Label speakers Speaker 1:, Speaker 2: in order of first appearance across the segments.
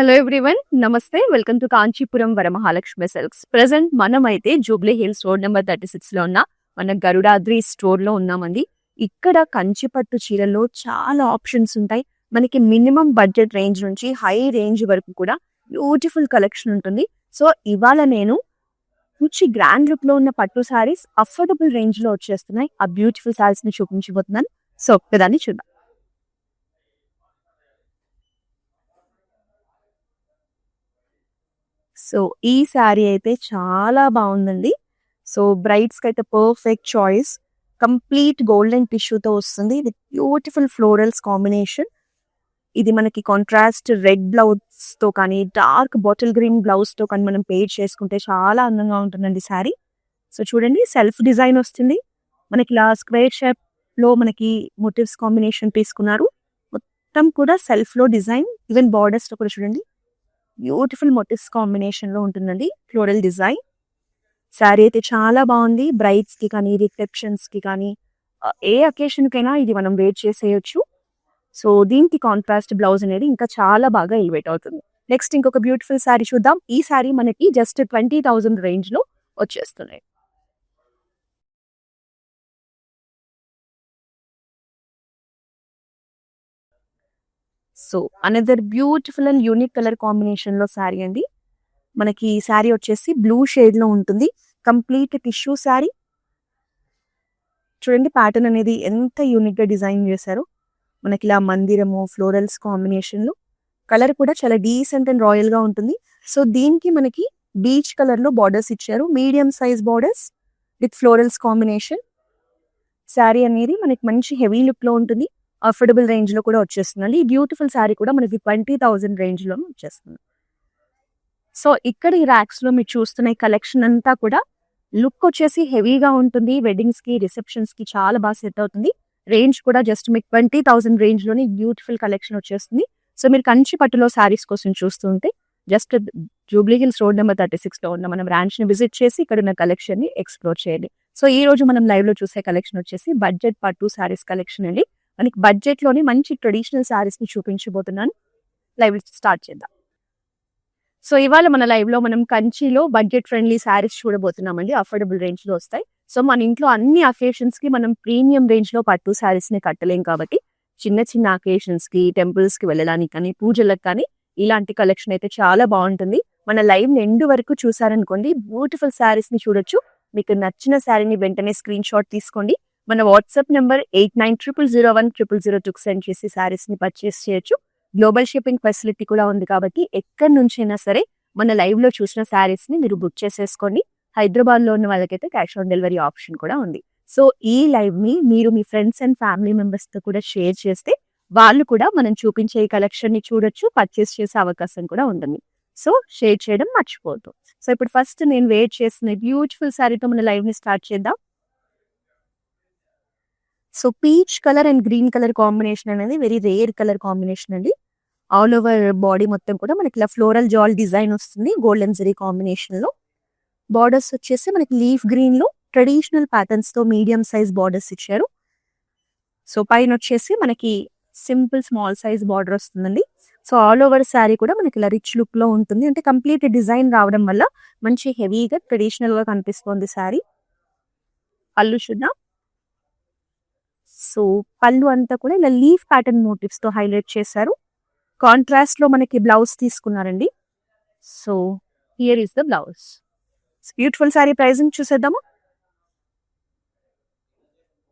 Speaker 1: Hello everyone, నమస్తే. Welcome to Kanchipuram Varamahalakshmi silks. Present మనమైతే Jubilee Hills road number 36 లో ఉన్న మన గరుడాద్రి స్టోర్ లో ఉన్నామండి. ఇక్కడ కంచి పట్టు చీరల్లో చాలా ఆప్షన్స్ ఉంటాయి. మనకి మినిమం బడ్జెట్ రేంజ్ నుంచి హై రేంజ్ వరకు కూడా బ్యూటిఫుల్ కలెక్షన్ ఉంటుంది. సో ఇవాళ నేను మంచి గ్రాండ్ లుక్ లో ఉన్న పట్టు సారీస్ అఫోర్డబుల్ రేంజ్ లో వచ్చేస్తున్నాయి. ఆ బ్యూటిఫుల్ సారీస్ ని చూపించబోతున్నాను. సో ఒక్కదాన్ని చూద్దాం. సో ఈ శారీ అయితే చాలా బాగుందండి. సో బ్రైడ్స్ కి అయితే పర్ఫెక్ట్ చాయిస్. కంప్లీట్ గోల్డెన్ టిష్యూతో వస్తుంది విత్ బ్యూటిఫుల్ ఫ్లోరల్స్ కాంబినేషన్. ఇది మనకి కాంట్రాస్ట్ రెడ్ బ్లౌజ్ తో కానీ డార్క్ బాటిల్ గ్రీన్ బ్లౌజ్ తో కానీ మనం పేర్ చేసుకుంటే చాలా అందంగా ఉంటుందండి శారీ. సో చూడండి, సెల్ఫ్ డిజైన్ వస్తుంది. మనకి ఇలా స్క్వేర్ షేప్ లో మనకి మోటివ్స్ కాంబినేషన్ తీసుకున్నారు. మొత్తం కూడా సెల్ఫ్ లో డిజైన్. ఈవెన్ బార్డర్స్ లో కూడా చూడండి, బ్యూటిఫుల్ మోటివ్స్ కాంబినేషన్ లో ఉంటుందండి ఫ్లోరల్ డిజైన్. శారీ అయితే చాలా బాగుంది. బ్రైడ్స్ కి కానీ రిసెప్షన్స్ కి కానీ ఏ అకేషన్ కైనా ఇది మనం వేర్ చేసేయచ్చు. సో దీనికి కాంట్రాస్ట్ బ్లౌజ్ అనేది ఇంకా చాలా బాగా ఎలివేట్ అవుతుంది. నెక్స్ట్ ఇంకొక బ్యూటిఫుల్ శారీ చూద్దాం. ఈ శారీ మనకి జస్ట్ 20,000 రేంజ్ లో వచ్చేస్తున్నాయి. So another beautiful and unique colour combination లో శారీ అండి. మనకి ఈ శారీ వచ్చేసి బ్లూ షేడ్ లో ఉంటుంది. Complete tissue sari. చూడండి ప్యాటర్న్ అనేది ఎంత యూనిక్ గా డిజైన్ చేశారు. మనకి ఇలా మందిరము ఫ్లోరల్స్ కాంబినేషన్ లో కలర్ కూడా చాలా డీసెంట్ అండ్ రాయల్ గా ఉంటుంది. సో దీనికి మనకి బీచ్ కలర్ లో బార్డర్స్ ఇచ్చారు. Medium size borders with florals combination. Sari అనేది మనకి మంచి హెవీ లుక్ లో ఉంటుంది. అఫోర్డబుల్ రేంజ్ లో కూడా వచ్చేస్తుందండి. ఈ బ్యూటిఫుల్ శారీ కూడా మనకి 20,000 రేంజ్ లో వచ్చేస్తుంది. సో ఇక్కడ ఈ ర్యాక్స్ లో మీరు చూస్తున్న ఈ కలెక్షన్ అంతా కూడా లుక్ వచ్చేసి హెవీగా ఉంటుంది. వెడ్డింగ్స్ కి రిసెప్షన్స్ కి చాలా బాగా సెట్ అవుతుంది. రేంజ్ కూడా జస్ట్ మీకు 20,000 రేంజ్ లోని బ్యూటిఫుల్ కలెక్షన్ వచ్చేస్తుంది. సో మీరు కంచి పట్టులో శారీస్ కోసం చూస్తుంటే just Jubilee Hills road number 36 లో ఉన్న మన బ్రాంచ్ ని విజిట్ చేసి ఇక్కడ ఉన్న కలెక్షన్ ని ఎక్స్ప్లోర్ చేయండి. సో ఈ రోజు మనం లైవ్ లో చూసే కలెక్షన్ వచ్చేసి బడ్జెట్ పట్టు శారీస్ కలెక్షన్ అండి. మనకి బడ్జెట్ లోని మంచి ట్రెడిషనల్ శారీస్ ని చూపించబోతున్నాను. లైవ్ స్టార్ట్ చేద్దాం. సో ఇవాళ మన లైవ్ లో మనం కంచిలో బడ్జెట్ ఫ్రెండ్లీ శారీస్ చూడబోతున్నామండి. అఫోర్డబుల్ రేంజ్ లో వస్తాయి. సో మన ఇంట్లో అన్ని అకేషన్స్ కి మనం ప్రీమియం రేంజ్ లో పట్టు శారీస్ ని కట్టలేం కాబట్టి చిన్న చిన్న అకేషన్స్ కి టెంపుల్స్ కి వెళ్ళడానికి కానీ పూజలకు కానీ ఇలాంటి కలెక్షన్ అయితే చాలా బాగుంటుంది. మన లైవ్ ఎండ్ వరకు చూసారనుకోండి, బ్యూటిఫుల్ శారీస్ ని చూడొచ్చు. మీకు నచ్చిన శారీని వెంటనే స్క్రీన్ షాట్ తీసుకోండి. మన వాట్సాప్ నెంబర్ 8900010002 సెండ్ చేసి శారీస్ ని పర్చేస్ చేయొచ్చు. గ్లోబల్ షిప్పింగ్ ఫెసిలిటీ కూడా ఉంది కాబట్టి ఎక్కడి నుంచైనా సరే మన లైవ్ లో చూసిన శారీస్ ని మీరు బుక్ చేసేసుకోండి. హైదరాబాద్ లో ఉన్న వాళ్ళకైతే క్యాష్ ఆన్ డెలివరీ ఆప్షన్ కూడా ఉంది. సో ఈ లైవ్ ని మీరు మీ ఫ్రెండ్స్ అండ్ ఫ్యామిలీ మెంబర్స్ తో కూడా షేర్ చేస్తే వాళ్ళు కూడా మనం చూపించే ఈ కలెక్షన్ ని చూడొచ్చు, పర్చేస్ చేసే అవకాశం కూడా ఉంటుంది. సో షేర్ చేయడం మర్చిపోవద్దు. సో ఇప్పుడు ఫస్ట్ నేను వెయిట్ చేసిన బ్యూటిఫుల్ శారీతో మన లైవ్ ని స్టార్ట్ చేద్దాం. So peach colour and green colour combination అనేది వెరీ రేర్ కలర్ కాంబినేషన్ అండి. ఆల్ ఓవర్ బాడీ మొత్తం కూడా మనకి ఇలా ఫ్లోరల్ జాల్ డిజైన్ వస్తుంది గోల్డెన్ జరీ కాంబినేషన్ లో. బార్డర్స్ వచ్చేసి మనకి లీఫ్ గ్రీన్ లో ట్రెడిషనల్ ప్యాటర్న్స్ తో మీడియం సైజ్ బార్డర్స్ ఇచ్చారు. సో పైన వచ్చేసి మనకి సింపుల్ స్మాల్ సైజ్ బార్డర్ వస్తుందండి. సో ఆల్ ఓవర్ శారీ కూడా మనకి ఇలా రిచ్ లుక్ లో ఉంటుంది. అంటే కంప్లీట్ డిజైన్ రావడం వల్ల మంచి హెవీగా ట్రెడిషనల్ గా కనిపిస్తుంది శారీ. పళ్ళు చూద్దాం. సో పళ్ళు అంతా కూడా ఇలా లీఫ్ ప్యాటర్న్ మోటివ్స్ తో హైలైట్ చేశారు. కాంట్రాస్ట్ లో మనకి బ్లౌజ్ తీసుకున్నారండి. So here is the blouse. Beautiful sari pricing చూసేద్దాము.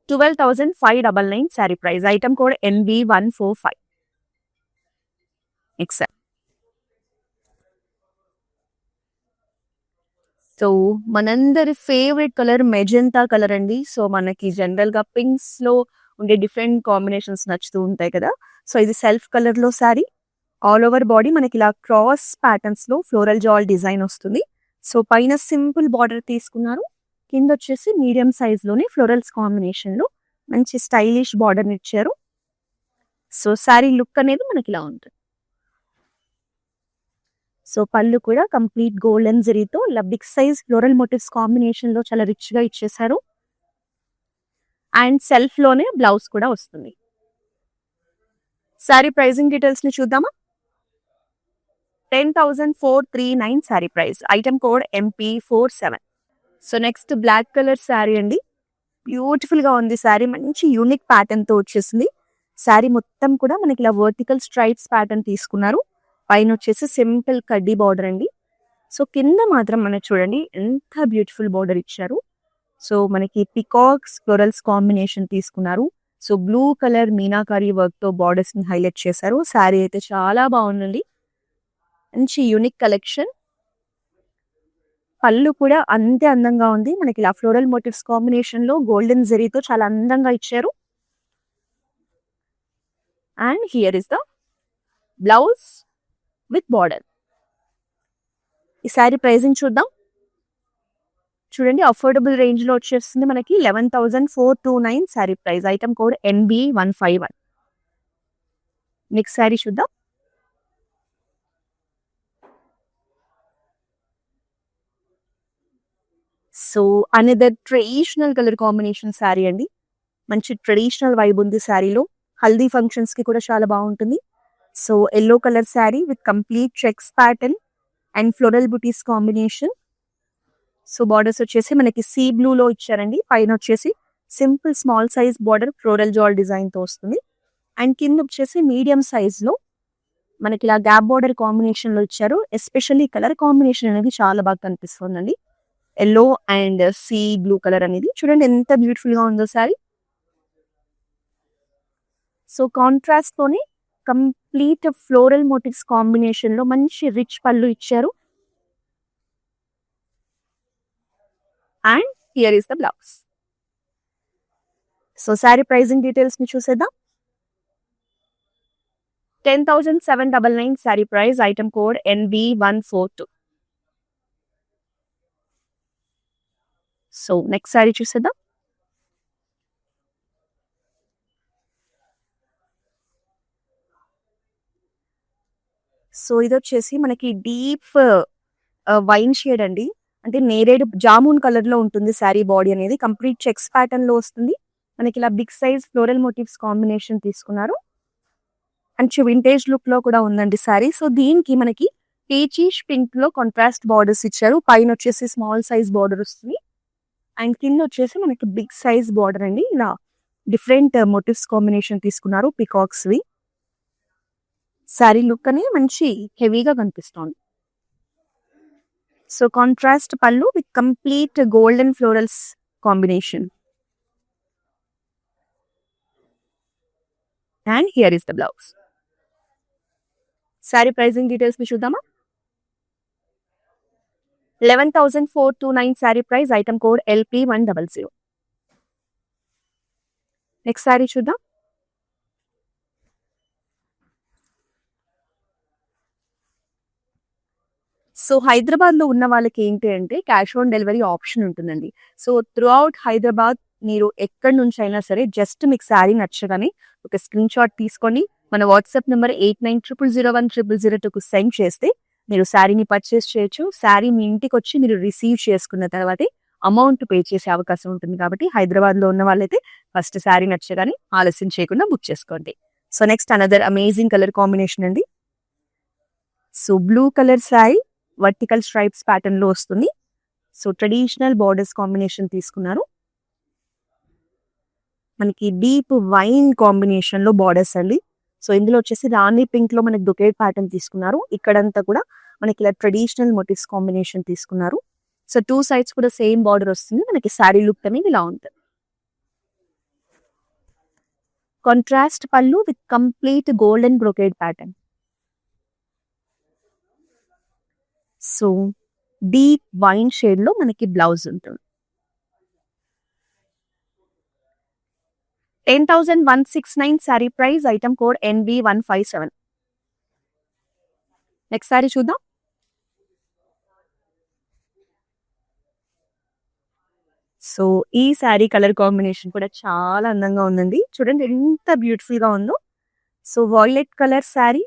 Speaker 1: 12,599 sari price. Item code NB145. Except. So మనందరి ఫేవరెట్ కలర్ మెజెంటా కలర్ అండి. సో మనకి జనరల్ గా పింక్స్ లో ఉండే డిఫరెంట్ కాంబినేషన్స్ నచ్చుతూ ఉంటాయి కదా. సో ఇది సెల్ఫ్ కలర్ లో శారీ. ఆల్ ఓవర్ బాడీ మనకి ఇలా క్రాస్ ప్యాటర్న్స్ లో ఫ్లోరల్ జాల్ డిజైన్ వస్తుంది. సో పైన సింపుల్ బార్డర్ తీసుకున్నారు. కింద వచ్చేసి మీడియం సైజ్ లోనే ఫ్లోరల్స్ కాంబినేషన్ లో మంచి స్టైలిష్ బార్డర్ ఇచ్చారు. సో శారీ లుక్ అనేది మనకి ఇలా ఉంటుంది. సో పళ్ళు కూడా కంప్లీట్ గోల్డెన్ జరీతో ఇలా big size floral motifs combination లో చాలా రిచ్ గా ఇచ్చేసారు. అండ్ సెల్ఫ్ లోనే బ్లౌజ్ కూడా వస్తుంది. శారీ ప్రైజింగ్ డీటెయిల్స్ ని చూద్దామా. 10,439 sari price. Item code MP47. So next black colour sari అండి. బ్యూటిఫుల్ గా ఉంది శారీ. మంచి యూనిక్ ప్యాటర్న్ తో వచ్చేసింది. శారీ మొత్తం కూడా మనకి ఇలా వర్టికల్ స్ట్రైప్స్ ప్యాటర్న్ తీసుకున్నారు. పైన వచ్చేసి సింపుల్ కడ్డీ బార్డర్ అండి. సో కింద మాత్రం మనకి చూడండి ఎంత బ్యూటిఫుల్ బార్డర్ ఇచ్చారు. సో మనకి పికాక్స్ ఫ్లోరల్స్ కాంబినేషన్ తీసుకున్నారు. So blue colour meenakari work తో బార్డర్స్ ని హైలైట్ చేశారు. శారీ అయితే చాలా బాగుందండి. మంచి యూనిక్ కలెక్షన్. పళ్ళు కూడా అంతే అందంగా ఉంది. మనకి ఇలా ఫ్లోరల్ మోటివ్స్ కాంబినేషన్ లో గోల్డెన్ జరీతో చాలా అందంగా ఇచ్చారు. And here is the blouse with border. ఈ శారీ ప్రైసింగ్ చూద్దాం. చూడండి అఫోర్డబుల్ రేంజ్ లో వచ్చేస్తుంది మనకి 11,429 sari price. Item code NB151. Next sari చూద్దాం. So another traditional colour combination sari అండి. మంచి ట్రెడిషనల్ వైబ్ ఉంది శారీలో. హల్దీ ఫంక్షన్స్ కి కూడా చాలా బాగుంటుంది. So yellow colour sari with complete checks pattern and floral butis combination. So borders వచ్చేసి మనకి సీ బ్లూ లో ఇచ్చారండి. పైన వచ్చేసి simple small size border floral jaal design తో వస్తుంది. అండ్ కింద వచ్చేసి మీడియం సైజ్ లో మనకి ఇలా గ్యాప్ బార్డర్ కాంబినేషన్ లో ఇచ్చారు. ఎస్పెషల్లీ కలర్ కాంబినేషన్ అనేది చాలా బాగా కనిపిస్తుందండి. Yellow and sea blue colour అనేది చూడండి ఎంత బ్యూటిఫుల్ గా ఉందో సారీ. సో కాంట్రాస్ట్ తోనే కంప్లీట్ ఫ్లోరల్ మోటివ్స్ కాంబినేషన్ లో మంచి రిచ్ పళ్ళు ఇచ్చారు. And here is the blouse. So sari pricing details ని చూసేద్దాం. 10,799 sari price. Item code NB142. So next sari చూసేద్దాం. సో ఇది వచ్చేసి మనకి డీప్ వైన్ షేడ్ అండి. అంటే నేరేడు జామున్ కలర్ లో ఉంటుంది శారీ బాడీ అనేది. కంప్లీట్ చెక్స్ ప్యాటర్న్ లో వస్తుంది. మనకి ఇలా big size floral motifs combination తీసుకున్నారు. మంచి వింటేజ్ లుక్ లో కూడా ఉందండి శారీ. సో దీనికి మనకి పీచిష్ పింక్ లో కాంట్రాస్ట్ బార్డర్స్ ఇచ్చారు. పైన వచ్చేసి స్మాల్ సైజ్ బార్డర్ వస్తుంది. అండ్ కింద వచ్చేసి మనకి బిగ్ సైజ్ బార్డర్ అండి. ఇలా డిఫరెంట్ మోటివ్స్ కాంబినేషన్ తీసుకున్నారు పికాక్స్ వి. శారీ లుక్ అని మంచి హెవీగా కనిపిస్తోంది. సో కాంట్రాస్ట్ పళ్ళు with complete golden florals combination. And here is the blouse. Sari pricing details ని చూద్దామా. 11,429 sari price. Item code LP100. Next sari చూద్దాం. సో హైదరాబాద్ లో ఉన్న వాళ్ళకి ఏంటి అంటే క్యాష్ ఆన్ డెలివరీ ఆప్షన్ ఉంటుందండి. సో త్రూ అవుట్ హైదరాబాద్ మీరు ఎక్కడి నుంచి అయినా సరే జస్ట్ మీకు శారీ నచ్చగానే ఒక స్క్రీన్ షాట్ తీసుకొని మన వాట్సాప్ నెంబర్ 8900010002కు సెండ్ చేస్తే మీరు శారీని పర్చేస్ చేయొచ్చు. శారీ మీ ఇంటికి వచ్చి మీరు రిసీవ్ చేసుకున్న తర్వాతే అమౌంట్ పే చేసే అవకాశం ఉంటుంది. కాబట్టి హైదరాబాద్ లో ఉన్న వాళ్ళైతే ఫస్ట్ శారీ నచ్చగానే ఆలస్యం చేయకుండా బుక్ చేసుకోండి. So next another amazing colour combination అండి. So blue colour sari vertical stripes pattern లో వస్తుంది. సో ట్రెడిషనల్ బార్డర్స్ కాంబినేషన్ తీసుకున్నారు. మనకి డీప్ వైన్ కాంబినేషన్ లో బార్డర్స్ అండి. సో ఇందులో వచ్చేసి రాణి పింక్ లో మనకి బ్రొకేడ్ ప్యాటర్న్ తీసుకున్నారు. ఇక్కడంతా కూడా మనకి ఇలా ట్రెడిషనల్ మోటివ్స్ కాంబినేషన్ తీసుకున్నారు. సో టూ సైడ్స్ కూడా సేమ్ బార్డర్ వస్తుంది. మనకి శారీ లుక్ అనేది ఇలా ఉంటుంది. కాంట్రాస్ట్ పళ్ళు with complete golden brocade pattern. So deep wine shade లో మనకి బ్లౌజ్ ఉంటుంది. 10,169 sari price. Item code NB157. Next sari చూద్దాం. సో ఈ శారీ కలర్ కాంబినేషన్ కూడా చాలా అందంగా ఉందండి. చూడండి ఎంత బ్యూటిఫుల్ గా ఉందో. So violet colour sari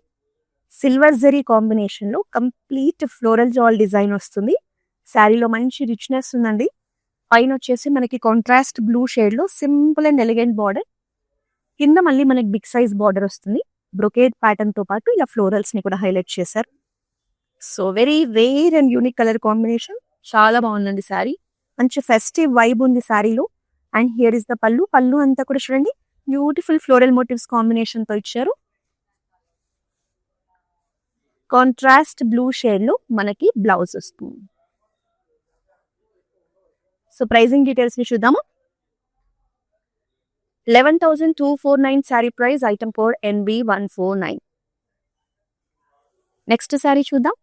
Speaker 1: silver zari combination లో కంప్లీట్ ఫ్లోరల్ జాల్ డిజైన్ వస్తుంది. శారీలో మంచి రిచ్నెస్ ఉందండి. పైన వచ్చేసి మనకి కాంట్రాస్ట్ బ్లూ షేడ్ లో సింపుల్ అండ్ ఎలిగెంట్ బార్డర్. కింద మళ్ళీ మనకి బిగ్ సైజ్ బార్డర్ వస్తుంది. బ్రొకేడ్ ప్యాటర్న్ తో పాటు ఇలా ఫ్లోరల్స్ ని కూడా హైలైట్ చేశారు. So very rare and unique colour combination. చాలా బాగుందండి శారీ. మంచి ఫెస్టివ్ వైబ్ ఉంది శారీలో. అండ్ హియర్ ఇస్ ద పళ్ళు. పళ్ళు అంతా కూడా చూడండి బ్యూటిఫుల్ ఫ్లోరల్ మోటివ్స్ కాంబినేషన్ తో ఇచ్చారు. కాంట్రాస్ట్ బ్లూ షేడ్ లో మనకి బ్లౌజ్ వస్తుంది. సో ప్రైజింగ్ డీటెయిల్స్ ని చూద్దాము. 11,249 sari price. Item code NB149. Next sari చూద్దాం.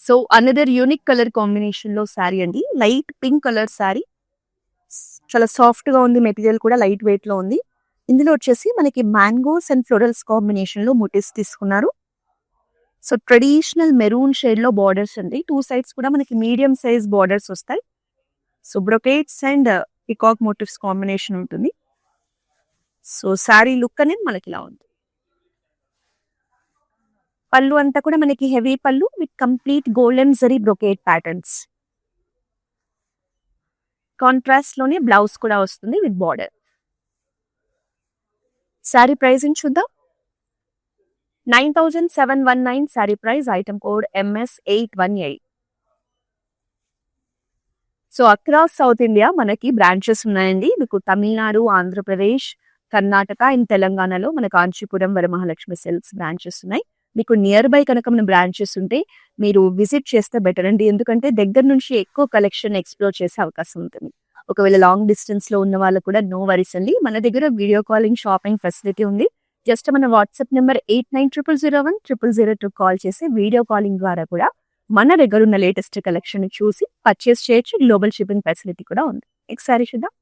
Speaker 1: So another unique colour combination లో శారీ అండి. Light pink colour sari. చాలా సాఫ్ట్ గా ఉంది. మెటీరియల్ కూడా లైట్ వెయిట్ లో ఉంది. ఇందులో వచ్చేసి మనకి మ్యాంగోస్ అండ్ ఫ్లోరల్స్ కాంబినేషన్ లో మోటివ్స్ తీసుకున్నారు. సో ట్రెడిషనల్ మెరూన్ షేడ్ లో బార్డర్స్ అండి. 2 సైడ్స్ కూడా మనకి మీడియం సైజ్ బార్డర్స్ వస్తాయి. So brocades and peacock motifs combination ఉంటుంది. సో శారీ లుక్ అనేది మనకి ఇలా ఉంది. పళ్ళు అంతా కూడా మనకి హెవీ పళ్ళు with complete golden zari brocade patterns. Contrast లోనే బ్లౌజ్ కూడా వస్తుంది విత్ బార్డర్. శారీ ప్రైసింగ్ చూద్దాం. 9,719 sari price. Item code MS818. So across south India మనకి బ్రాంచెస్ ఉన్నాయండి. మీకు తమిళనాడు, ఆంధ్రప్రదేశ్, కర్ణాటక అండ్ తెలంగాణలో మన కాంచీపురం వరమహాలక్ష్మి సిల్క్స్ బ్రాంచెస్ ఉన్నాయి. మీకు నియర్ బై కనుక మన బ్రాంచెస్ ఉంటే మీరు విజిట్ చేస్తే బెటర్ అండి. ఎందుకంటే దగ్గర నుంచి ఎక్కువ కలెక్షన్ ఎక్స్ప్లోర్ చేసే అవకాశం ఉంటుంది. ఒకవేళ లాంగ్ డిస్టెన్స్ లో ఉన్న వాళ్ళు కూడా నో వరీస్ అండి. మన దగ్గర వీడియో కాలింగ్ షాపింగ్ ఫెసిలిటీ ఉంది. జస్ట్ మన వాట్సాప్ నెంబర్ 8900010002 కాల్ చేసి వీడియో కాలింగ్ ద్వారా కూడా మన దగ్గర ఉన్న లేటెస్ట్ కలెక్షన్ చూసి పర్చేస్ చేయొచ్చు. గ్లోబల్ షిప్పింగ్ ఫెసిలిటీ కూడా ఉంది. ఒకసారి చూద్దాం.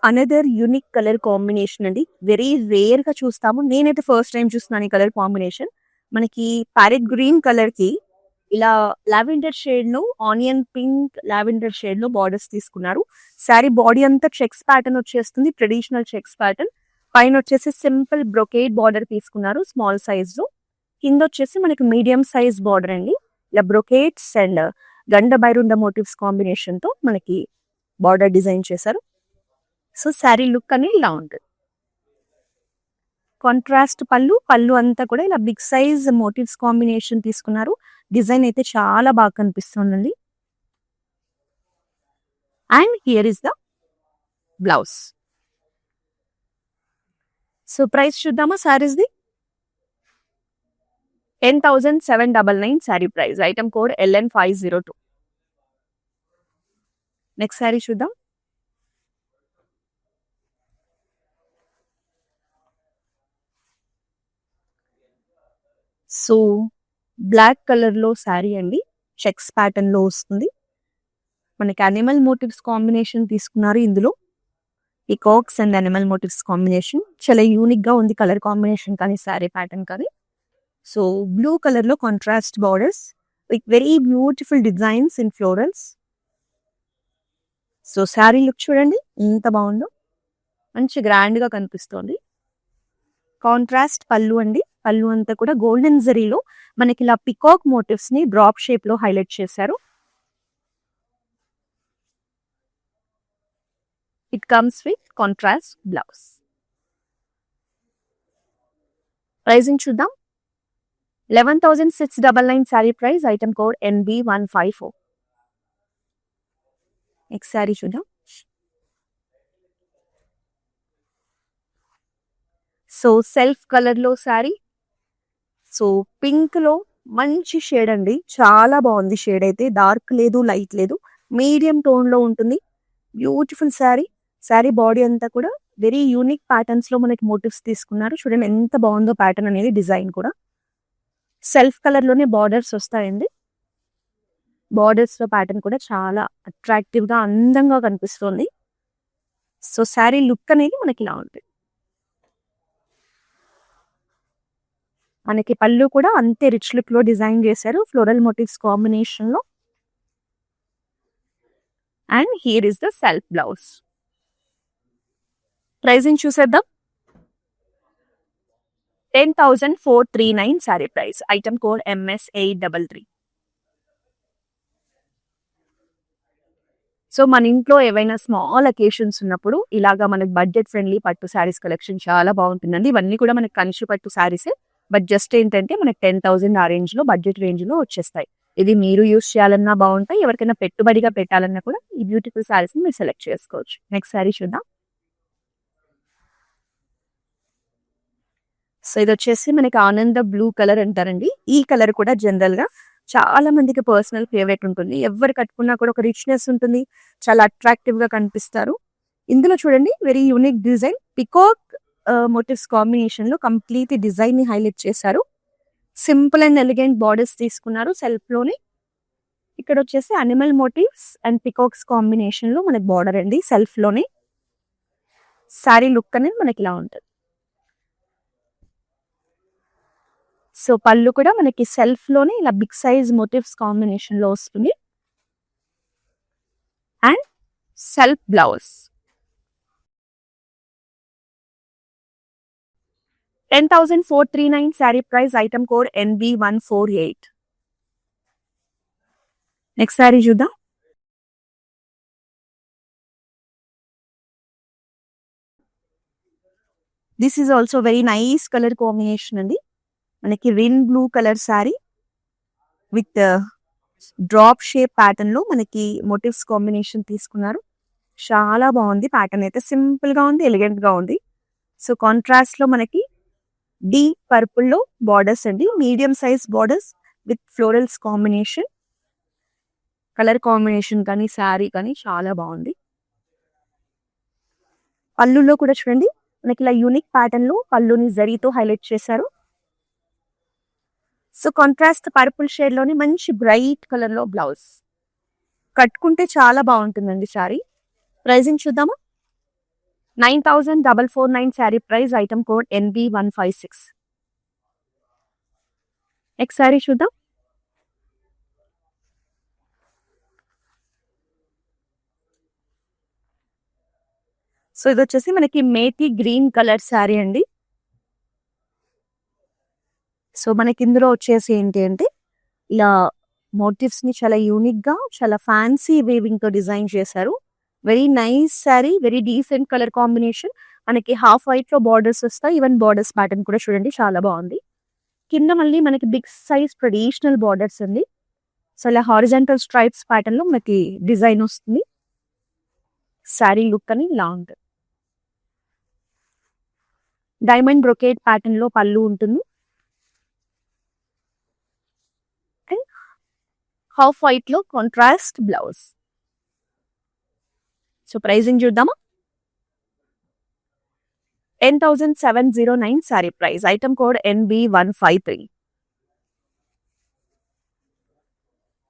Speaker 1: అనదర్ యూనిక్ కలర్ కాంబినేషన్ అండి. వెరీ రేర్ గా చూస్తాము. నేనైతే ఫస్ట్ టైం చూస్తున్నాను ఈ కలర్ కాంబినేషన్. మనకి ప్యారెట్ గ్రీన్ కలర్ కి ఇలా లావెండర్ షేడ్ లో ఆనియన్ పింక్ లావెండర్ షేడ్ లో బార్డర్స్ తీసుకున్నారు. శారీ బాడీ అంతా చెక్స్ ప్యాటర్న్ వచ్చేస్తుంది. Traditional checks pattern. పైన వచ్చేసి సింపుల్ బ్రొకేట్ బార్డర్ తీసుకున్నారు స్మాల్ సైజ్ లో. కింద వచ్చేసి మనకి మీడియం సైజ్ బార్డర్ అండి. ఇలా బ్రొకేట్స్ అండ్ గండ బైరుండ మోటివ్స్ కాంబినేషన్ తో మనకి బార్డర్ డిజైన్ చేశారు. సో శారీ లుక్ అనేది ఇలా ఉంటుంది. కాంట్రాస్ట్ పళ్ళు. పళ్ళు అంతా కూడా ఇలా బిగ్ సైజ్ మోటివ్స్ కాంబినేషన్ తీసుకున్నారు. డిజైన్ అయితే చాలా బాగా కనిపిస్తుందండి. And here is the blouse. So price చూద్దామా శారీస్ ది. 10,799 sari price. Item code LN502. Next sari చూద్దాం. సో బ్లాక్ కలర్ లో శారీ అండి. చెక్స్ ప్యాటర్న్ లో వస్తుంది. మనకి అనిమల్ మోటివ్స్ కాంబినేషన్ తీసుకున్నారు. ఇందులో peacocks and animal motifs combination చాలా యూనిక్ గా ఉంది. కలర్ కాంబినేషన్ కానీ శారీ ప్యాటర్న్ కానీ. సో బ్లూ కలర్ లో contrast borders with very beautiful designs in florals. So sari look చూడండి ఎంత బాగుందో. మంచి గ్రాండ్ గా కనిపిస్తోంది. కాంట్రాస్ట్ పళ్ళు అండి. పళ్ళు అంతా కూడా గోల్డెన్ జరీలో మనకి ఇలా పికాక్ మోటివ్స్ ని డ్రాప్ షేప్ లో హైలైట్ చేశారు. It comes with contrast blouse. Pricing చూద్దాం. 11,699 sari price. Item code NB154. Next sari చూద్దాం. సో సెల్ఫ్ కలర్ లో శారీ. సో పింక్ లో మంచి షేడ్ అండి. చాలా బాగుంది షేడ్ అయితే. డార్క్ లేదు, లైట్ లేదు, మీడియం టోన్ లో ఉంటుంది. బ్యూటిఫుల్ శారీ. శారీ బాడీ అంతా కూడా వెరీ యూనిక్ ప్యాటర్న్స్ లో మనకి మోటివ్స్ తీసుకున్నారు. చూడండి ఎంత బాగుందో ప్యాటర్న్ అనేది. డిజైన్ కూడా సెల్ఫ్ కలర్ లోనే బార్డర్స్ వస్తాయండి. బార్డర్స్ లో ప్యాటర్న్ కూడా చాలా అట్రాక్టివ్ గా అందంగా కనిపిస్తుంది. సో శారీ లుక్ అనేది మనకి ఇలా ఉంటుంది. మనకి పళ్ళు కూడా అంతే రిచ్ లుక్ లో డిజైన్ చేశారు ఫ్లోరల్ మోటివ్స్ కాంబినేషన్ లో. And here is the self blouse. Pricing చూసేద్దాం. 10,439 sari price. Item code MS833. So మన ఇంట్లో ఏవైనా స్మాల్ అకేషన్స్ ఉన్నప్పుడు ఇలాగా మనకి బడ్జెట్ ఫ్రెండ్లీ పట్టు శారీస్ కలెక్షన్ చాలా బాగుంటుందండి. ఇవన్నీ కూడా మనకి కంచి పట్టు శారీసే. బట్ జస్ట్ ఏంటంటే మనకి 10,000 ఆ రేంజ్ లో బడ్జెట్ రేంజ్ లో వచ్చేస్తాయి. ఇది మీరు యూస్ చేయాలన్నా బాగుంటాయి, ఎవరికైనా పెట్టుబడిగా పెట్టాలన్నా కూడా ఈ బ్యూటిఫుల్ శారీస్ మీరు సెలెక్ట్ చేసుకోవచ్చు. నెక్స్ట్ శారీ చూద్దాం. సో ఇది వచ్చేసి మనకి ఆనంద బ్లూ కలర్ అంటారండి. ఈ కలర్ కూడా జనరల్ గా చాలా మందికి పర్సనల్ ఫేవరెట్ ఉంటుంది. ఎవరు కట్టుకున్నా కూడా ఒక రిచ్నెస్ ఉంటుంది, చాలా అట్రాక్టివ్ గా కనిపిస్తారు. ఇందులో చూడండి very unique design, peacock motifs combination లో కంప్లీట్ డిజైన్ ని హైలైట్ చేశారు. సింపుల్ అండ్ ఎలిగెంట్ బార్డర్స్ తీసుకున్నారు సెల్ఫ్ లోనే. ఇక్కడ వచ్చేసి animal motifs and peacocks combination లో మనకి బార్డర్ అండి సెల్ఫ్ లోనే. శారీ లుక్ అనేది మనకి ఇలా ఉంటుంది. సో పళ్ళు కూడా మనకి సెల్ఫ్ లోనే ఇలా బిగ్ సైజ్ మోటివ్స్ కాంబినేషన్ లో వస్తుంది. And self blouse 10,439 sari price, item code NB148. Next sari చూద్దాం. This is also very nice colour combination అండి. మనకి రిన్ blue colour sari with drop shape pattern లో మనకి మోటివ్స్ కాంబినేషన్ తీసుకున్నారు. చాలా బాగుంది. ప్యాటర్న్ అయితే సింపుల్ గా ఉంది, ఎలిగెంట్ గా ఉంది. సో కాంట్రాస్ట్ లో మనకి డీప్ పర్పుల్ లో బార్డర్స్ అండి, medium size borders with florals combination. Colour combination కానీ శారీ కానీ చాలా బాగుంది. పళ్ళులో కూడా చూడండి మనకి ఇలా యూనిక్ ప్యాటర్న్ లో పళ్ళుని జరీతో హైలైట్ చేశారు. సో కాంట్రాస్ట్ పర్పుల్ షేడ్ లోని మంచి బ్రైట్ కలర్ లో బ్లౌజ్. కట్టుకుంటే చాలా బాగుంటుందండి శారీ. ప్రైజింగ్ చూద్దామా. 9,449 sari price, item code NB156. Next sari చూద్దాం. సో ఇది వచ్చేసి మనకి మేతి గ్రీన్ కలర్ శారీ అండి. సో మనకి ఇందులో వచ్చేసి ఏంటి అంటే ఇలా మోటివ్స్ ని చాలా యూనిక్ గా చాలా ఫ్యాన్సీ వేవింగ్ తో డిజైన్ చేశారు. Very nice sari, very decent colour combination. మనకి హాఫ్ వైట్ లో బార్డర్స్ వస్తాయి. ఈవెన్ బార్డర్స్ ప్యాటర్న్ కూడా చూడండి చాలా బాగుంది. కింద మళ్ళీ మనకి బిగ్ సైజ్ ట్రెడిషనల్ బార్డర్స్ అండి. సో ఇలా హారిజాంటల్ స్ట్రైప్స్ ప్యాటర్న్ లో మనకి డిజైన్ వస్తుంది. శారీ లుక్ అని ఇలా ఉంటుంది. డైమండ్ బ్రొకేట్ ప్యాటర్న్ లో పళ్ళు ఉంటుంది. హాఫ్ వైట్ లో కాంట్రాస్ట్ బ్లౌజ్. సో ప్రైజింగ్ చూద్దామా. 10,709 sari price, item code NB153.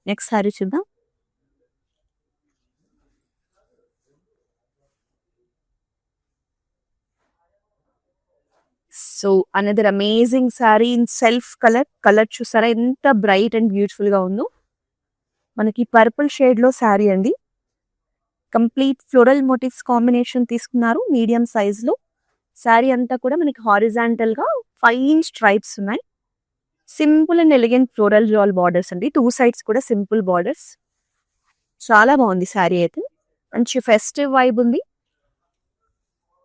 Speaker 1: Next sari చూద్దాం. So another amazing sari in self colour. Colour చూసారా ఎంత బ్రైట్ అండ్ బ్యూటిఫుల్ గా ఉందో. మనకి పర్పుల్ షేడ్ లో శారీ అండి. కంప్లీట్ ఫ్లోరల్ మోటివ్స్ కాంబినేషన్ తీసుకున్నారు మీడియం సైజ్ లో. శారీ అంతా కూడా మనకి హారిజాంటల్ గా ఫైన్ స్ట్రైప్స్ ఉన్నాయి. Simple and elegant floral jaal borders అండి. టూ సైడ్స్ కూడా సింపుల్ బార్డర్స్. చాలా బాగుంది శారీ అయితే. మంచి ఫెస్టివ్ వైబ్ ఉంది.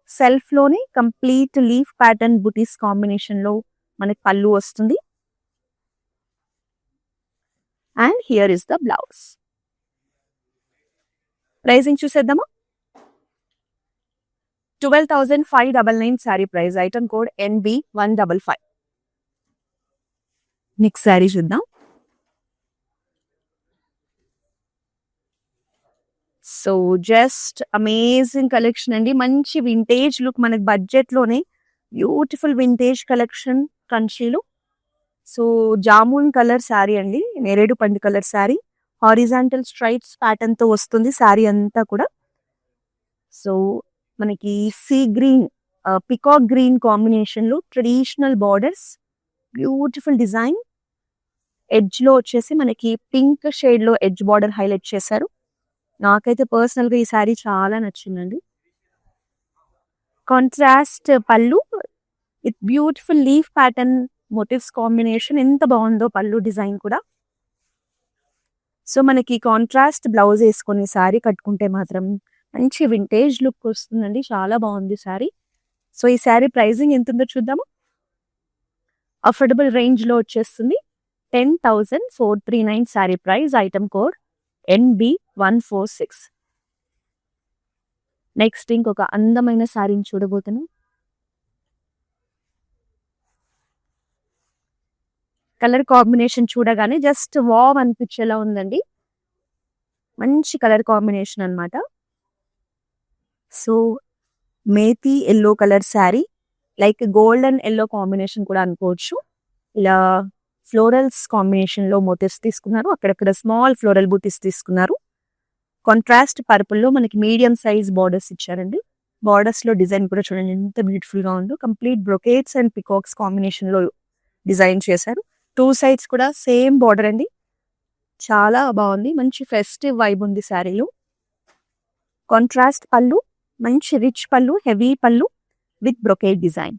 Speaker 1: సెల్ఫ్ లోనే complete leaf pattern butis combination లో మనకి పళ్ళు వస్తుంది. And here is the blouse. Pricing చూసేద్దామా. 12,599 sari price, item code NB155. Next sari చూద్దాం. సో జస్ట్ అమేజింగ్ కలెక్షన్ అండి. మంచి వింటేజ్ లుక్ మనకి బడ్జెట్ లోనే బ్యూటిఫుల్ వింటేజ్ కలెక్షన్ కంచీలు. సో జామున్ కలర్ శారీ అండి, నేరేడు పండు colour sari. Horizontal stripes pattern తో వస్తుంది శారీ అంతా కూడా. సో మనకి sea green peacock green combination లో traditional borders, beautiful design. Edge లో వచ్చేసి మనకి పింక్ షేడ్ లో ఎడ్జ్ బార్డర్ హైలైట్ చేశారు. నాకైతే పర్సనల్ గా ఈ శారీ చాలా నచ్చిందండి. కాంట్రాస్ట్ పళ్ళు with beautiful leaf pattern motifs combination. ఎంత బాగుందో పళ్ళు డిజైన్ కూడా. సో మనకి కాంట్రాస్ట్ బ్లౌజ్ వేసుకొని శారీ కట్టుకుంటే మాత్రం మంచి వింటేజ్ లుక్ వస్తుందండి. చాలా బాగుంది శారీ. సో ఈ శారీ ప్రైజింగ్ ఎంత ఉందో చూద్దాము. అఫోర్డబుల్ రేంజ్ లో వచ్చేస్తుంది. 10,439 sari price. Item code NB146. Next ఇంకొక అందమైన శారీని చూడబోతున్నాం. కలర్ కాంబినేషన్ చూడగానే జస్ట్ వావ్ అనిపించేలా ఉందండి. మంచి కలర్ కాంబినేషన్ అన్నమాట. So methi yellow colour sari, like golden yellow combination కూడా అనుకోవచ్చు. ఇలా ఫ్లోరల్స్ కాంబినేషన్ లో మోటివ్స్ తీసుకున్నారు. అక్కడక్కడ స్మాల్ ఫ్లోరల్ బూటీస్ తీసుకున్నారు. కాంట్రాస్ట్ పర్పుల్ లో మనకి మీడియం సైజ్ బార్డర్స్ ఇచ్చారండి. బార్డర్స్ లో డిజైన్ కూడా చూడండి ఎంత బ్యూటిఫుల్ గా ఉందో. Complete brocades and peacocks combination లో డిజైన్ చేశారు. 2 sides కూడా సేమ్ బార్డర్ అండి. చాలా బాగుంది. మంచి ఫెస్టివ్ వైబ్ ఉంది శారీలో. కాంట్రాస్ట్ పళ్ళు, మంచి రిచ్ పళ్ళు, హెవీ పళ్ళు with brocade design.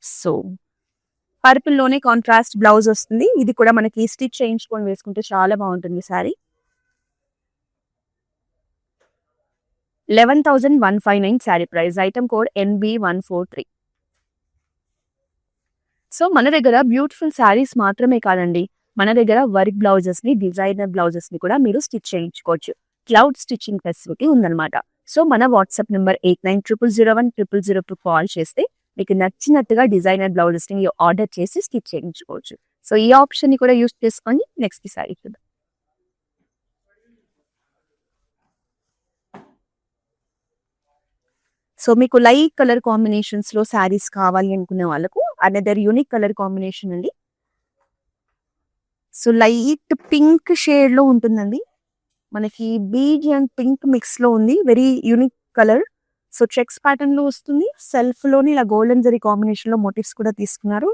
Speaker 1: So purple లోనే కాంట్రాస్ట్ బ్లౌజ్ వస్తుంది. ఇది కూడా మనకి స్టిచ్ చేయించుకొని వేసుకుంటే చాలా బాగుంటుంది sari. 11,159 sari price. Item code NB143. So మన దగ్గర బ్యూటిఫుల్ శారీస్ మాత్రమే కాదండి, మన దగ్గర వర్క్ బ్లౌజెస్ ని, డిజైనర్ బ్లౌజెస్ ని కూడా మీరు స్టిచ్ చేయించుకోవచ్చు. క్లౌడ్ స్టిచ్చింగ్ ఫెసిలిటీ ఉందన్నమాట. సో మన వాట్సాప్ నెంబర్ 8900010002 కాల్ చేస్తే మీకు నచ్చినట్టుగా డిజైనర్ బ్లౌజెస్ ని ఆర్డర్ చేసి స్టిచ్ చేయించుకోవచ్చు. సో ఈ ఆప్షన్ ని కూడా యూస్ చేసుకొని నెక్స్ట్ శారీ చూద్దాం. సో మీకు లైట్ కలర్ కాంబినేషన్స్ లో శారీస్ కావాలి అనుకునే వాళ్ళకు అనదర్ యూనిక్ కలర్ కాంబినేషన్ అండి. సో లైట్ పింక్ షేడ్ లో ఉంటుందండి. మనకి బీజ్ అండ్ పింక్ మిక్స్ లో ఉంది. Very unique colour. So checks pattern లో వస్తుంది. సెల్ఫ్ లోని ఇలా గోల్డెన్ జరీ కాంబినేషన్ లో మోటివ్స్ కూడా తీసుకున్నారు,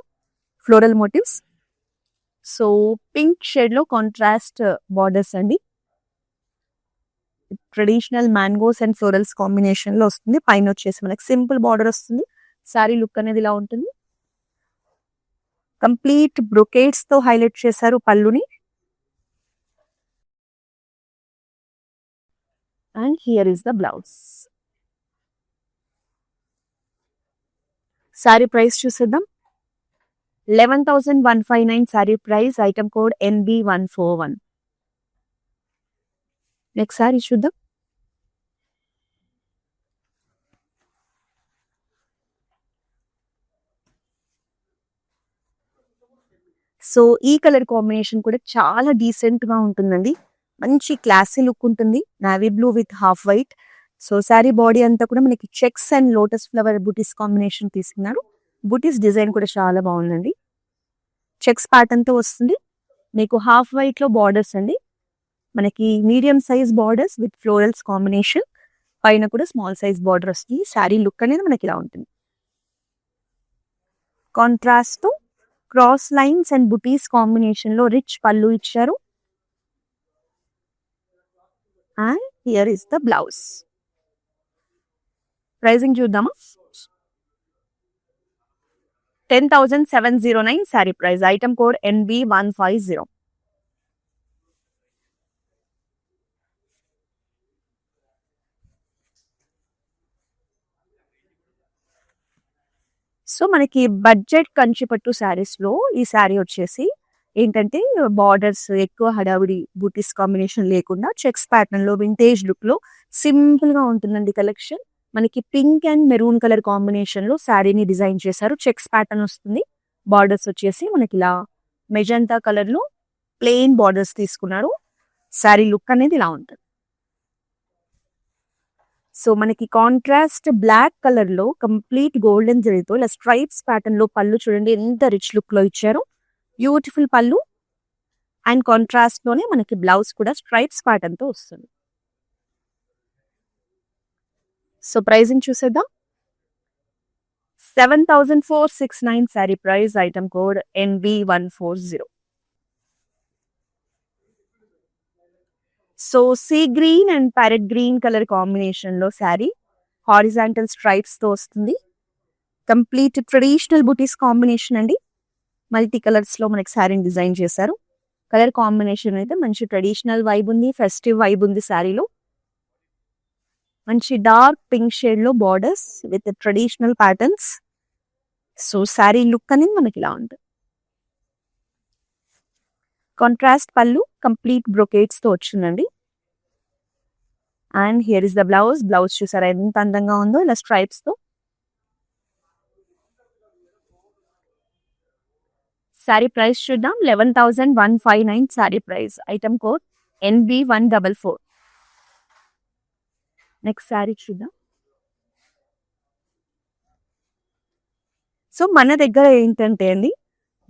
Speaker 1: floral motifs. So pink shade లో కాంట్రాస్ట్ బార్డర్స్ అండి. Traditional mangoes and florals combination లో వస్తుంది. పైన వచ్చేసి మనకి సింపుల్ బార్డర్ వస్తుంది. శారీ లుక్ అనేది ఇలా ఉంటుంది. కంప్లీట్ బ్రొకేట్స్ తో హైలైట్ చేశారు పళ్ళుని. And here is the blouse. Sari price చూసేద్దాం. 11,159 sari price. Item code NB141. Next sari చూద్దాం. సో ఈ కలర్ కాంబినేషన్ కూడా చాలా డీసెంట్ గా ఉంటుందండి. మంచి క్లాసీ లుక్ ఉంటుంది. Navy blue with half white. So sari body అంతా కూడా మనకి చెక్స్ అండ్ లోటస్ ఫ్లవర్ బూటీస్ కాంబినేషన్ తీసుకున్నారు. బూటీస్ డిజైన్ కూడా చాలా బాగుందండి. చెక్స్ ప్యాటర్న్ తో వస్తుంది. మీకు హాఫ్ వైట్ లో బార్డర్స్ అండి. మనకి medium size borders with florals combination. పైన కూడా స్మాల్ సైజ్ బార్డర్ వస్తుంది. శారీ లుక్ అనేది మనకి ఇలా ఉంటుంది. కాంట్రాస్ట్ తో క్రాస్ లైన్స్ అండ్ బుటీస్ కాంబినేషన్ లో రిచ్ పళ్ళు ఇచ్చారు. And here is the blouse. Pricing చూద్దామా. 10,709 sari price. Item code NB150. So మనకి బడ్జెట్ కంచిపట్టు శారీస్ లో ఈ శారీ వచ్చేసి ఏంటంటే బార్డర్స్ ఎక్కువ హడావిడి బూటీస్ కాంబినేషన్ లేకుండా చెక్స్ ప్యాటర్న్ లో వింటేజ్ లుక్ లో సింపుల్ గా ఉంటుందండి కలెక్షన్. మనకి pink and maroon colour combination లో శారీని డిజైన్ చేశారు. చెక్స్ ప్యాటర్న్ వస్తుంది. బార్డర్స్ వచ్చేసి మనకి ఇలా మెజంతా కలర్ లో ప్లెయిన్ బార్డర్స్ తీసుకున్నారు. శారీ లుక్ అనేది ఇలా ఉంటుంది. సో మనకి కాంట్రాస్ట్ బ్లాక్ కలర్ లో కంప్లీట్ గోల్డెన్ జరీతో ఇలా స్ట్రైప్స్ ప్యాటర్న్ లో పళ్ళు చూడండి ఎంత రిచ్ లుక్ లో ఇచ్చారు. బ్యూటిఫుల్ పళ్ళు. అండ్ కాంట్రాస్ట్ లోనే మనకి బ్లౌజ్ కూడా స్ట్రైప్స్ ప్యాటర్న్ తో వస్తుంది. సో ప్రైజింగ్ చూసేద్దాం. 7,469 sari price. Item code NB140. So sea green and parrot green colour combination లో శారీ హారిజాంటల్ స్ట్రైప్స్ తో వస్తుంది. కంప్లీట్ ట్రెడిషనల్ బూటీస్ కాంబినేషన్ అండి. మల్టీ కలర్స్ లో మనకి శారీని డిజైన్ చేశారు. కలర్ కాంబినేషన్ అయితే మంచి ట్రెడిషనల్ వైబ్ ఉంది, ఫెస్టివ్ వైబ్ ఉంది శారీలో. మంచి డార్క్ పింక్ షేడ్ లో borders with traditional patterns. So sari look అనేది మనకి ఇలా ఉంటుంది. కాంట్రాస్ట్ పళ్ళు కంప్లీట్ బ్రొకేట్స్ తో వచ్చిందండి. And here is the blouse. Blouse చూసారా ఎంత అందంగా ఉందో, ఇలా స్ట్రైప్స్ తో. శారీ ప్రైస్ చూద్దాం. 11,159 sari price. Item code NB144. Next sari చూద్దాం. సో మన దగ్గర ఏంటంటే అండి,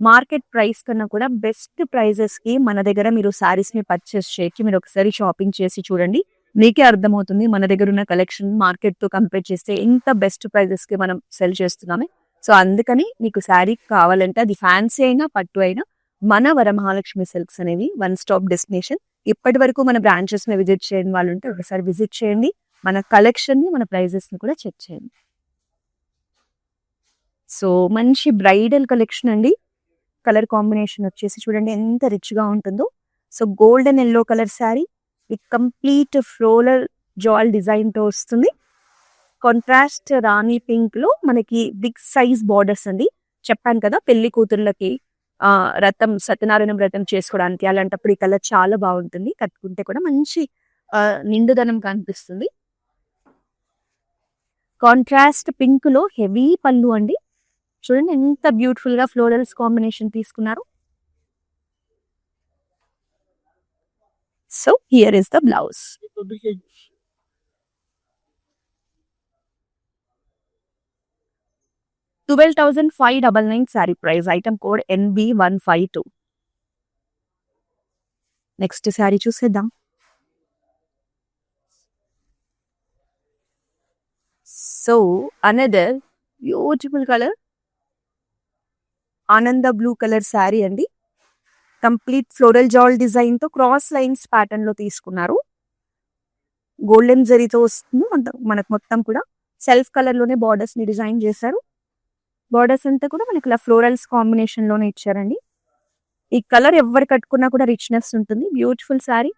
Speaker 1: మార్కెట్ ప్రైస్ కన్నా కూడా బెస్ట్ ప్రైజెస్ కి మన దగ్గర మీరు శారీస్ ని పర్చేస్ చేయొచ్చు. మీరు ఒకసారి షాపింగ్ చేసి చూడండి, మీకే అర్థమవుతుంది మన దగ్గర ఉన్న కలెక్షన్ మార్కెట్ తో కంపేర్ చేస్తే ఎంత బెస్ట్ ప్రైజెస్ కి మనం సెల్ చేస్తున్నామే. సో అందుకని మీకు శారీ కావాలంటే అది ఫ్యాన్సీ అయినా పట్టు అయినా మన వరమహాలక్ష్మి సిల్క్స్ అనేవి వన్ స్టాప్ డెస్టినేషన్. ఇప్పటి వరకు మన బ్రాంచెస్ ని విజిట్ చేయని వాళ్ళు ఉంటే ఒకసారి విజిట్ చేయండి. మన కలెక్షన్ ని, మన ప్రైజెస్ ని కూడా చెక్ చేయండి. సో మంచి బ్రైడల్ కలెక్షన్ అండి. కలర్ కాంబినేషన్ వచ్చేసి చూడండి ఎంత రిచ్ గా ఉంటుందో. So golden yellow colour sari with complete floral jaal design తో వస్తుంది. కాంట్రాస్ట్ రాణి పింక్ లో మనకి బిగ్ సైజ్ బార్డర్స్ అండి. చెప్పాను కదా పెళ్లి కూతుర్లకి రథం, సత్యనారాయణ వ్రతం చేసుకోవడానికి అలాంటప్పుడు ఈ కలర్ చాలా బాగుంటుంది. కట్టుకుంటే కూడా మంచి నిండుదనం కనిపిస్తుంది. కాంట్రాస్ట్ పింక్ లో హెవీ పళ్ళు అండి. చూడండి ఎంత బ్యూటిఫుల్ గా ఫ్లోరల్స్ కాంబినేషన్ తీసుకున్నారు. So here is the blouse. 12,599 sari price. Item code NB152. Next sari చూసేద్దాం. సో అనదర్ బ్యూటిఫుల్ కలర్ ఆనంద బ్లూ కలర్ శారీ అండి. కంప్లీట్ ఫ్లోరల్ జాల్ డిజైన్ తో క్రాస్ లైన్స్ ప్యాటర్న్ లో తీసుకున్నారు. గోల్డెన్ జరీతో వస్తుంది మనకు. మొత్తం కూడా సెల్ఫ్ కలర్ లోనే బార్డర్స్ ని డిజైన్ చేశారు. బార్డర్స్ అంతా కూడా మనకి ఇలా ఫ్లోరల్స్ కాంబినేషన్ లోనే ఇచ్చారండి. ఈ కలర్ ఎవరు కట్టుకున్నా కూడా రిచ్నెస్ ఉంటుంది. బ్యూటిఫుల్ శారీ.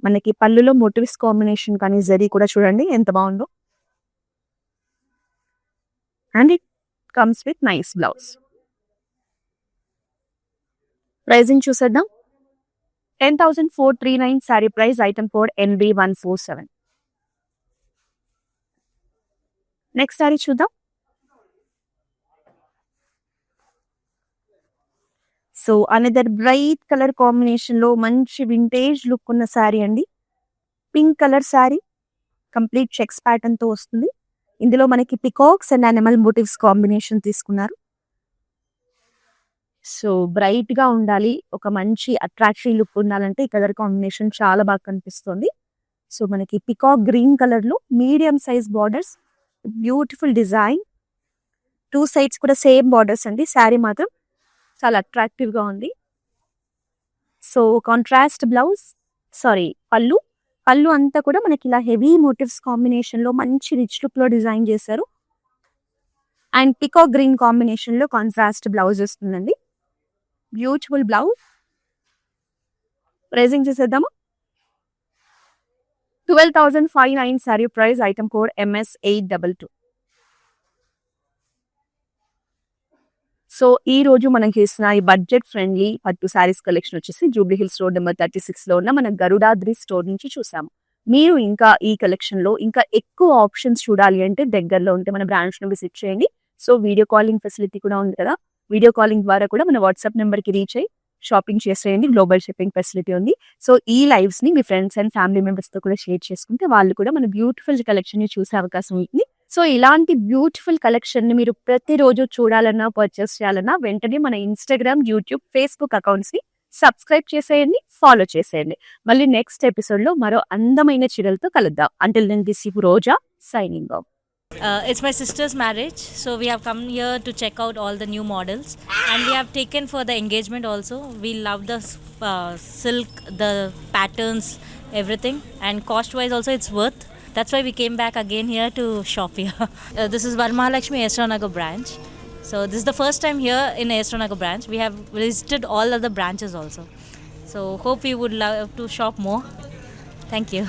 Speaker 1: మనకి పళ్ళులో మోటివ్స్ కాంబినేషన్ కానీ జరీ కూడా చూడండి ఎంత బాగుందో. And it comes with nice blouse. Pricing చూసేద్దాం. 10,439 sari price. Item code NB147. Next sari చూద్దాం. So another bright colour combination లో మంచి వింటేజ్ లుక్ ఉన్న శారీ అండి. Pink colour sari complete checks pattern తో వస్తుంది. ఇందులో మనకి peacocks and animal motifs combination తీసుకున్నారు. సో బ్రైట్ గా ఉండాలి, ఒక మంచి అట్రాక్టివ్ లుక్ ఉండాలంటే ఈ కలర్ కాంబినేషన్ చాలా బాగా కనిపిస్తుంది. సో మనకి పికాక్ గ్రీన్ కలర్ లో medium size borders, beautiful design. 2 sides కూడా సేమ్ బార్డర్స్ అండి. శారీ మాత్రం చాలా అట్రాక్టివ్ గా ఉంది. సో కాంట్రాస్ట్ బ్లౌజ్, సారీ పళ్ళు. పళ్ళు అంతా కూడా మనకి ఇలా హెవీ మోటివ్స్ కాంబినేషన్ లో మంచి రిచ్ లుక్ లో డిజైన్ చేశారు. అండ్ పికాక్ గ్రీన్ కాంబినేషన్ లో కాంట్రాస్ట్ బ్లౌజ్ వస్తుందండి. Beautiful blouse. ప్రైజింగ్ చేసేద్దాము. 12,509 sari price. Item code MS822. So ఈ రోజు మనం చేసిన ఈ బడ్జెట్ ఫ్రెండ్లీ పట్టు శారీస్ కలెక్షన్ వచ్చేసి జూబ్లీ హిల్స్ రోడ్ నెంబర్ 36 లో ఉన్న మన గరుడాద్రి స్టోర్ నుంచి చూసాము. మీరు ఇంకా ఈ కలెక్షన్ లో ఇంకా ఎక్కువ ఆప్షన్స్ చూడాలి అంటే దగ్గరలో ఉంటే మన బ్రాంచ్ ను విజిట్ చేయండి. సో వీడియో కాలింగ్ ఫెసిలిటీ కూడా ఉంది కదా, వీడియో కాలింగ్ ద్వారా కూడా మన వాట్సాప్ నెంబర్ కి రీచ్ అయ్యి షాపింగ్ చేసేయండి. గ్లోబల్ షిప్పింగ్ ఫెసిలిటీ ఉంది. సో ఈ లైవ్స్ ని మీ ఫ్రెండ్స్ అండ్ ఫ్యామిలీ మెంబర్స్ తో కూడా షేర్ చేసుకుంటే వాళ్ళు కూడా మన బ్యూటిఫుల్ కలెక్షన్ ని చూసే అవకాశం ఉంది. సో ఇలాంటి బ్యూటిఫుల్ కలెక్షన్ ని మీరు ప్రతిరోజు చూడాలన్నా పర్చేస్ చేయాలన్నా వెంటనే మన ఇన్స్టాగ్రామ్, యూట్యూబ్, ఫేస్బుక్ అకౌంట్స్ ని సబ్స్క్రైబ్ చేసేయండి, ఫాలో చేసేయండి. మళ్ళీ నెక్స్ట్ ఎపిసోడ్ లో మరో అందమైన చీరలతో కలుద్దాం. Until then this is Roja signing off.
Speaker 2: It's my sister's marriage, so we have come here to check out all the new models, and we have taken for the engagement also. We love the silk, the patterns, everything, and cost wise also it's worth. That's why we came back again here to shop here. This is Varmahalakshmi Esra Nagar branch. So this is the first time here in Astronagar branch. We have visited all other branches also. So hope you would love to shop more. Thank you.